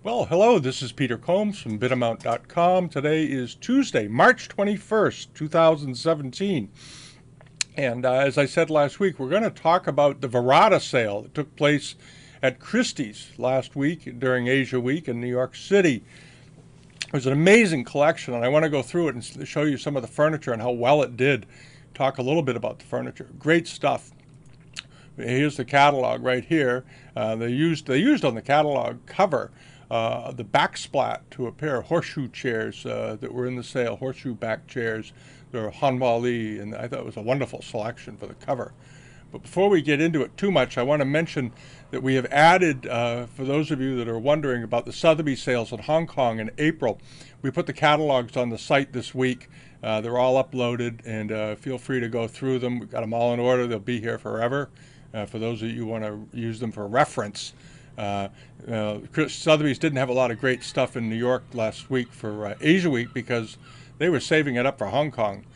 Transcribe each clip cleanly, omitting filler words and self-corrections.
Well, hello, this is Peter Combs from Bidamount.com. Today is Tuesday, March 21st, 2017. And as I said last week, we're going to talk about the Virata sale that took place at Christie's last week during Asia Week in New York City. It was an amazing collection, and I want to go through it and show you some of the furniture and how well it did. Talk a little bit about the furniture. Great stuff. Here's the catalog right here. They used on the catalog cover the backsplat to a pair of horseshoe chairs that were in the sale, horseshoe back chairs. They're Wally, and I thought it was a wonderful selection for the cover. But before we get into it too much, I want to mention that we have added, for those of you that are wondering about the Sotheby's sales in Hong Kong in April, we put the catalogs on the site this week. They're all uploaded, and feel free to go through them. We've got them all in order. They'll be here forever. For those of you who want to use them for reference. Sotheby's didn't have a lot of great stuff in New York last week for Asia Week because they were saving it up for Hong Kong.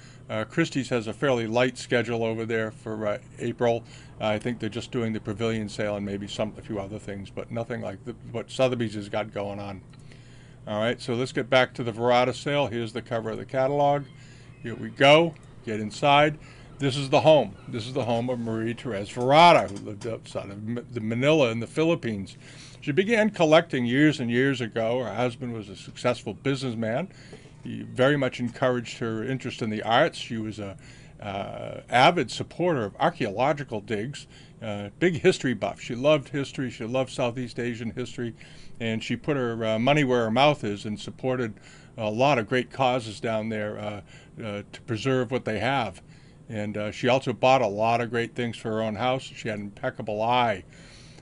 Christie's has a fairly light schedule over there for April. I think they're just doing the pavilion sale and maybe a few other things, but nothing like what Sotheby's has got going on. All right, so let's get back to the Virata sale. Here's the cover of the catalog. Here we go. Get inside. This is the home. This is the home of Marie Therese Virata, who lived outside of Manila in the Philippines. She began collecting years and years ago. Her husband was a successful businessman. He very much encouraged her interest in the arts. She was a avid supporter of archaeological digs, big history buff. She loved history. She loved Southeast Asian history, and she put her money where her mouth is and supported a lot of great causes down there to preserve what they have. And she also bought a lot of great things for her own house. She had an impeccable eye.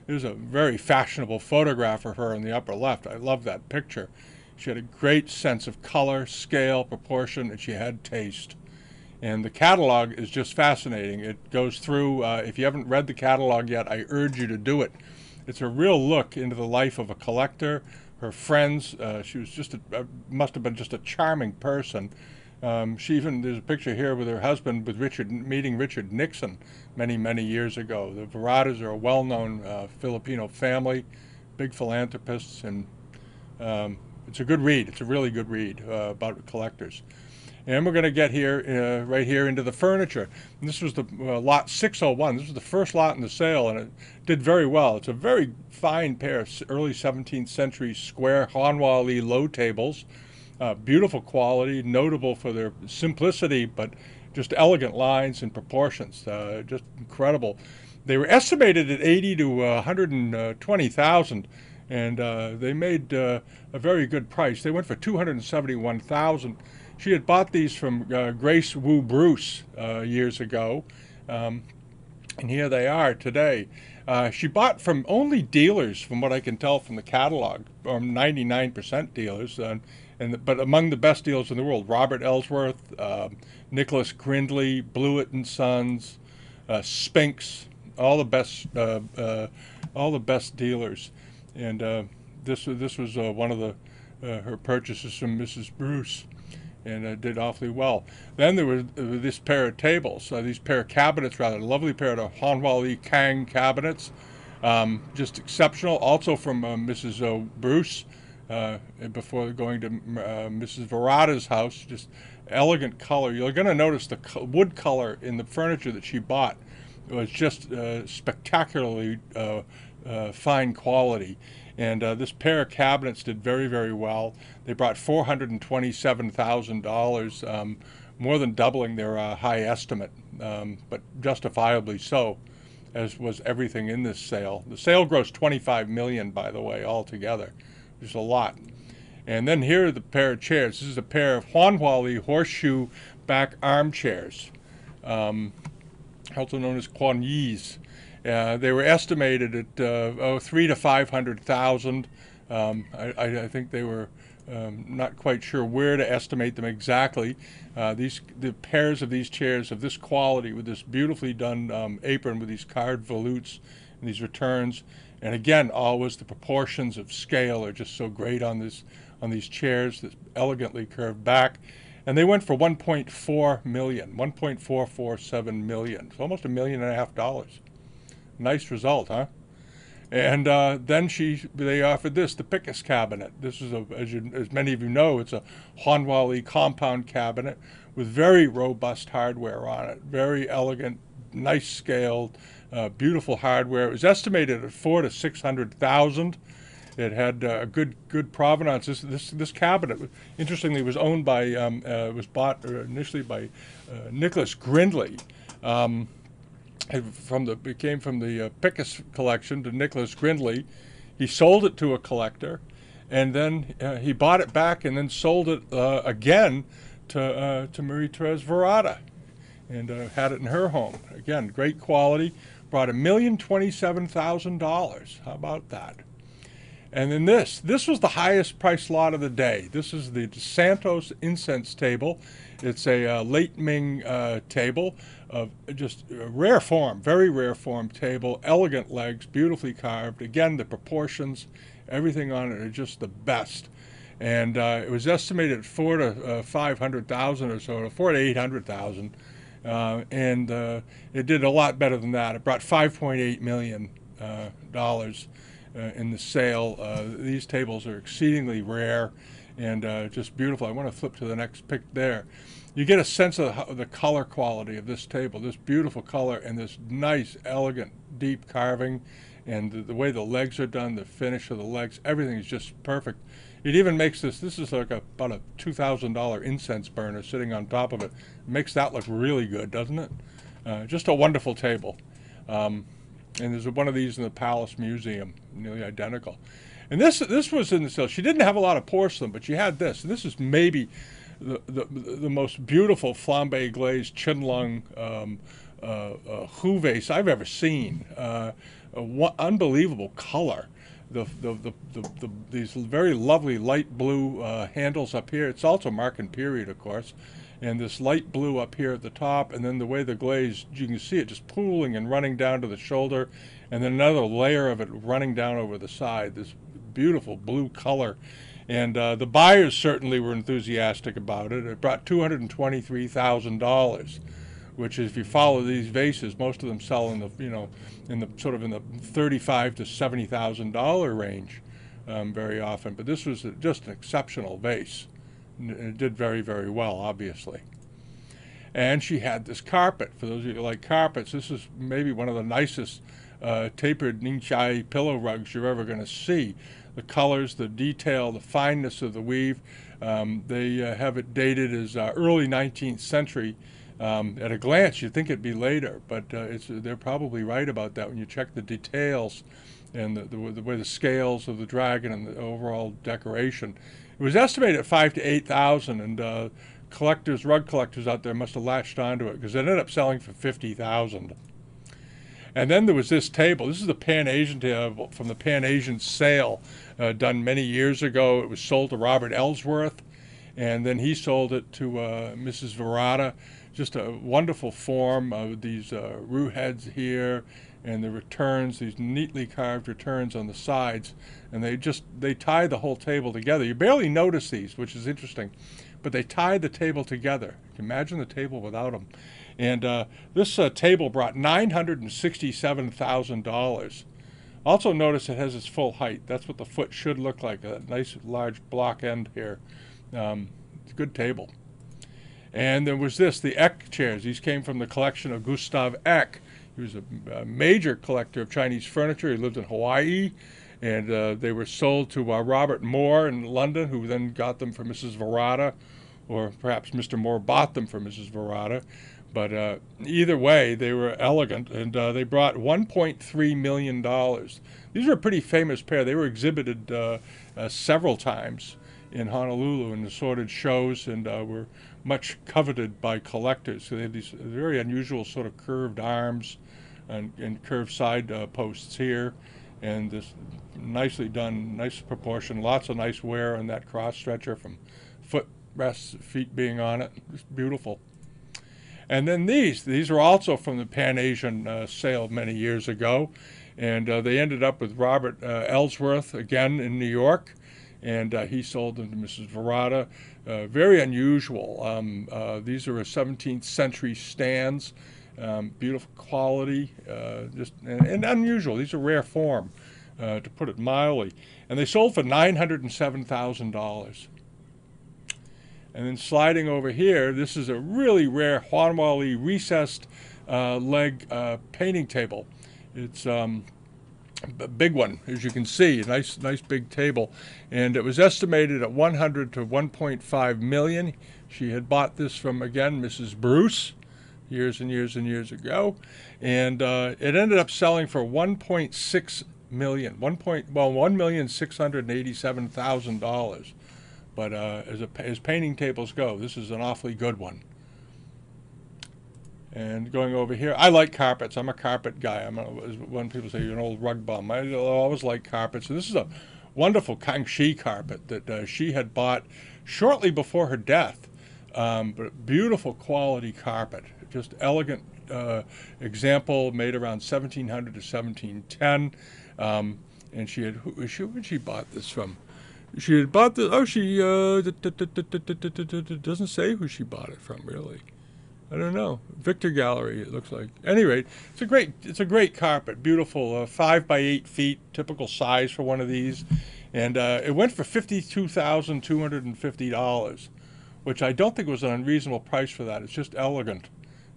There's a very fashionable photograph of her in the upper left. I love that picture. She had a great sense of color, scale, proportion, and she had taste. And the catalog is just fascinating. It goes through, if you haven't read the catalog yet, I urge you to do it. It's a real look into the life of a collector, her friends. She was must have been just a charming person. There's a picture here with her husband meeting Richard Nixon many, many years ago. The Viratas are a well-known Filipino family, big philanthropists, and it's a good read. It's a really good read about collectors. And we're going to get here, right here into the furniture. And this was the lot 601. This was the first lot in the sale, and it did very well. It's a very fine pair of early 17th century square Wally low tables. Beautiful quality, notable for their simplicity, but just elegant lines and proportions. Just incredible. They were estimated at 80 to 120,000, and they made a very good price. They went for 271,000. She had bought these from Grace Wu Bruce years ago, and here they are today. She bought from only dealers, from what I can tell from the catalog, or 99% dealers. But among the best dealers in the world, Robert Ellsworth, Nicholas Grindley, Blewett and Sons, Spinks, all the best dealers. And this was one of her purchases from Mrs. Bruce, and did awfully well. Then there was this pair of tables, these pair of cabinets, rather, a lovely pair of Hanwali Kang cabinets, just exceptional. Also from Mrs. Bruce. Before going to Mrs. Virata's house, just elegant color. You're going to notice the wood color in the furniture that she bought. It was just spectacularly fine quality. And this pair of cabinets did very, very well. They brought $427,000, more than doubling their high estimate, but justifiably so, as was everything in this sale. The sale grossed $25 million, by the way, altogether. There's a lot. And then here are the pair of chairs. This is a pair of Wally horseshoe back armchairs, also known as Quan Yis. They were estimated at 300 to 500,000. I think they were not quite sure where to estimate them exactly. The pairs of these chairs of this quality, with this beautifully done apron with these carved volutes and these returns. And again, always the proportions of scale are just so great on these chairs, this elegantly curved back. And they went for $1.4 million, $1.447 million. It's almost $1.5 million. Nice result, huh? And then they offered this, the Picus cabinet. This is, as many of you know, it's a Wally compound cabinet with very robust hardware on it, very elegant, nice scaled, beautiful hardware. It was estimated at 400,000 to 600,000. It had good provenance. This cabinet, interestingly, was owned by was bought initially by Nicholas Grindley. It came from the Picus collection to Nicholas Grindley. He sold it to a collector, and then he bought it back and then sold it again to Marie-Therese Virata, and had it in her home. Again, great quality. Brought $1,027,000. How about that? And then this was the highest price lot of the day. This is the Santos Incense table. It's a late Ming table of just rare form, very rare form table, elegant legs, beautifully carved. Again, the proportions, everything on it are just the best. And it was estimated at 400,000 to 500,000 or so, 400,000 to 800,000. And it did a lot better than that. It brought $5.8 million in the sale. These tables are exceedingly rare and just beautiful. I want to flip to the next pic there. You get a sense of the color quality of this table, this beautiful color and this nice, elegant, deep carving, and the way the legs are done, the finish of the legs, everything is just perfect. It even makes this is like about a $2,000 incense burner sitting on top of it. It makes that look really good, doesn't it? Just a wonderful table. And there's one of these in the Palace Museum, nearly identical. And this was in the sale. She didn't have a lot of porcelain, but she had this. And this is maybe the most beautiful flambe glazed Qinlong Hu vase I've ever seen. Unbelievable color. These very lovely light blue handles up here. It's also Marken period, of course. And this light blue up here at the top, and then the way the glaze, you can see it just pooling and running down to the shoulder, and then another layer of it running down over the side, this beautiful blue color. And the buyers certainly were enthusiastic about it. It brought $223,000, which if you follow these vases, most of them sell in the, in the $35,000 to $70,000 range very often. But this was just an exceptional vase. It did very, very well, obviously. And she had this carpet. For those of you who like carpets, this is maybe one of the nicest tapered Ningxia pillow rugs you're ever going to see. The colors, the detail, the fineness of the weave. They have it dated as early 19th century. At a glance, you'd think it'd be later, but they're probably right about that when you check the details and the way the scales of the dragon and the overall decoration. It was estimated at 5,000 to 8,000, and rug collectors out there must have latched onto it because it ended up selling for 50,000. And then there was this table. This is the Pan-Asian table from the Pan-Asian sale done many years ago. It was sold to Robert Ellsworth, and then he sold it to Mrs. Virata. Just a wonderful form of these roux heads here, and the returns, these neatly carved returns on the sides, and they tie the whole table together. You barely notice these, which is interesting, but they tie the table together. You can imagine the table without them. And this table brought $967,000. Also notice it has its full height. That's what the foot should look like, a nice large block end here. It's a good table. And there was the Eck chairs. These came from the collection of Gustav Eck. He was a major collector of Chinese furniture. He lived in Hawaii, and they were sold to Robert Moore in London, who then got them for Mrs. Virata, or perhaps Mr. Moore bought them for Mrs. Virata. But either way, they were elegant, and they brought $1.3 million. These were a pretty famous pair. They were exhibited several times in Honolulu in assorted shows, and were much coveted by collectors. So they had these very unusual sort of curved arms and curved side posts here, and this nicely done, nice proportion, lots of nice wear on that cross stretcher from foot rests, feet being on it. Just beautiful. And then these are also from the Pan-Asian sale many years ago, and they ended up with Robert Ellsworth again in New York, and he sold them to Mrs. Virata. Very unusual. These are a 17th century stands, beautiful quality, and unusual. These are rare form. to put it mildly. And they sold for $907,000. And then sliding over here, this is a really rare Juan Wally recessed leg painting table. It's a big one, as you can see, a nice big table. And it was estimated at 100 to 1.5 million. She had bought this from, again, Mrs. Bruce, years and years and years ago. And it ended up selling for 1.6 million, $1,687,000. But as painting tables go, this is an awfully good one. And going over here, I like carpets. I'm a carpet guy. When people say you're an old rug bum, I always like carpets. So this is a wonderful Kangxi carpet that she had bought shortly before her death. But beautiful quality carpet, just elegant example, made around 1700 to 1710. And she had, when she bought this from? She had bought this, she doesn't say who she bought it from, really. I don't know. Victor Gallery, it looks like. At any rate, it's a great carpet, beautiful, 5 by 8 feet, typical size for one of these. And it went for $52,250, which I don't think was an unreasonable price for that. It's just elegant.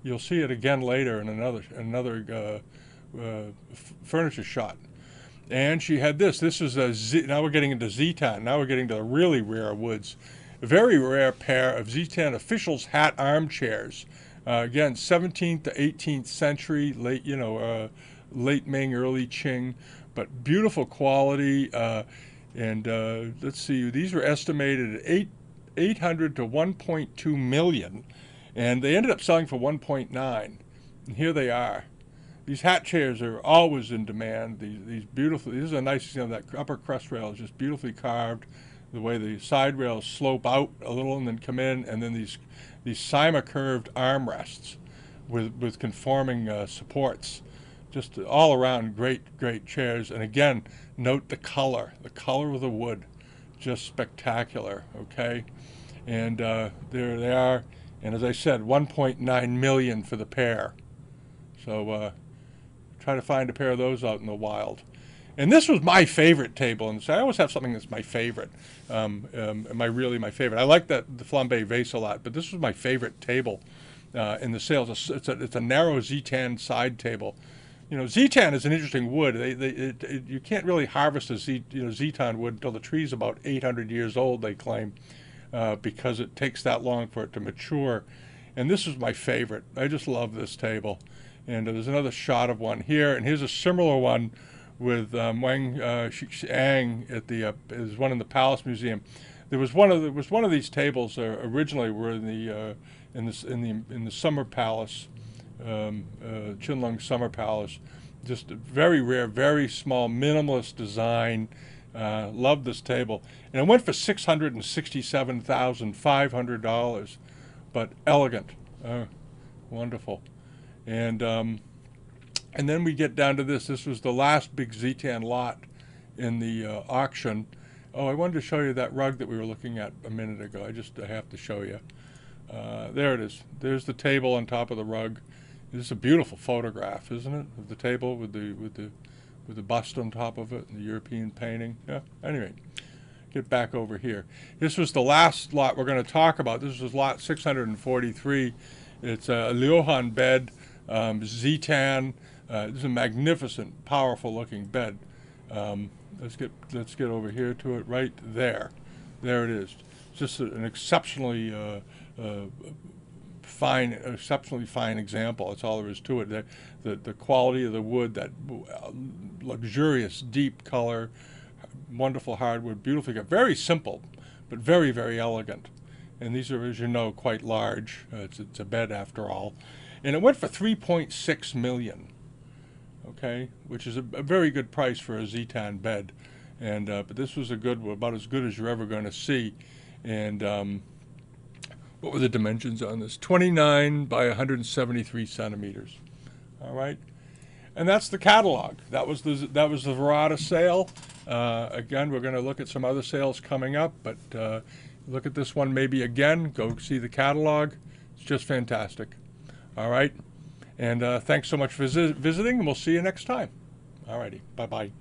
You'll see it again later in another furniture shot. And she had this. This is now we're getting into Zetan. Now we're getting to the really rare woods. A very rare pair of Zetan Officials Hat Armchairs. Again, 17th to 18th century, late Ming, early Qing, but beautiful quality. And let's see, these were estimated at 800 to 1.2 million, and they ended up selling for 1.9. And here they are. These hat chairs are always in demand. These beautiful. This is a nice, that upper crest rail is just beautifully carved. The way the side rails slope out a little and then come in, and then these cyma curved armrests with conforming supports. Just all around great chairs. And again, note the color of the wood, just spectacular. Okay, and there they are. And as I said, 1.9 million for the pair. So try to find a pair of those out in the wild. And this was my favorite table, and so I always have something that's my favorite. Really my favorite? I like the flambe vase a lot, but this was my favorite table in the sales. It's a narrow Zetan side table. Zetan is an interesting wood. You can't really harvest a Zetan wood until the tree's about 800 years old, they claim, because it takes that long for it to mature. And this was my favorite. I just love this table. And there's another shot of one here, and here's a similar one with Wang Xiang at there's one in the Palace Museum. There was one of these tables originally were in the Summer Palace, Qinlong Summer Palace. Just a very rare, very small, minimalist design. Loved this table, and it went for $667,500, but elegant, wonderful. And then we get down to this. This was the last big Zetan lot in the auction. Oh, I wanted to show you that rug that we were looking at a minute ago. I have to show you. There it is. There's the table on top of the rug. This is a beautiful photograph, isn't it, of the table with the bust on top of it and the European painting. Yeah. Anyway, get back over here. This was the last lot we're going to talk about. This was lot 643. It's a Liuhan bed, Zetan. This is a magnificent, powerful-looking bed. Let's get over here to it. Right there, there it is. It's just an exceptionally fine example. That's all there is to it. The quality of the wood, that luxurious, deep color, wonderful hardwood, beautifully cut. Very simple, but very, very elegant. And these are, as you know, quite large. It's a bed after all, and it went for 3.6 million. Okay, which is a very good price for a Zetan bed, and but this was about as good as you're ever going to see. And what were the dimensions on this? 29 by 173 centimeters. All right, and that's the catalog. That was the Virata sale. Again, we're going to look at some other sales coming up, but look at this one maybe again. Go see the catalog. It's just fantastic. All right. And thanks so much for visiting, and we'll see you next time. All righty. Bye-bye.